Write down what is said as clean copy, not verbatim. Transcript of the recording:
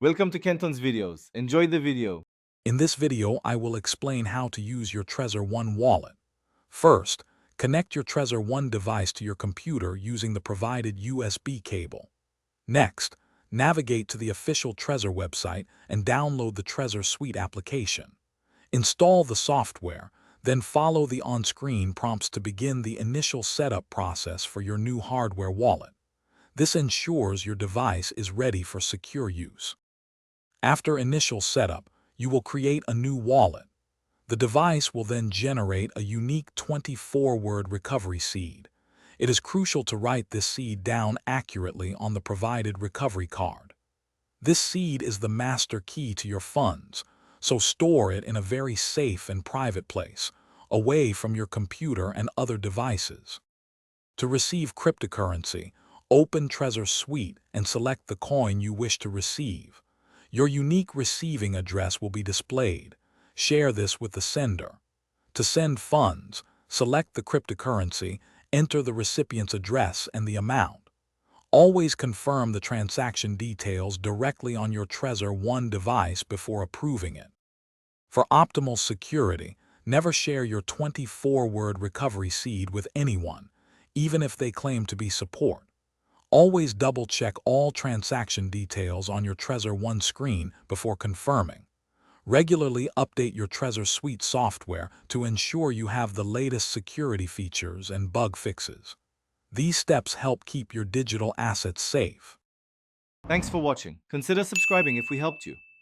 Welcome to Kenton's videos. Enjoy the video. In this video, I will explain how to use your Trezor One wallet. First, connect your Trezor One device to your computer using the provided USB cable. Next, navigate to the official Trezor website and download the Trezor Suite application. Install the software, then follow the on-screen prompts to begin the initial setup process for your new hardware wallet. This ensures your device is ready for secure use. After initial setup, you will create a new wallet. The device will then generate a unique 24-word recovery seed. It is crucial to write this seed down accurately on the provided recovery card. This seed is the master key to your funds, so store it in a very safe and private place, away from your computer and other devices. To receive cryptocurrency, open Trezor Suite and select the coin you wish to receive. Your unique receiving address will be displayed. Share this with the sender. To send funds, select the cryptocurrency, enter the recipient's address and the amount. Always confirm the transaction details directly on your Trezor One device before approving it. For optimal security, never share your 24-word recovery seed with anyone, even if they claim to be support. Always double-check all transaction details on your Trezor One screen before confirming. Regularly update your Trezor Suite software to ensure you have the latest security features and bug fixes. These steps help keep your digital assets safe. Thanks for watching. Consider subscribing if we helped you.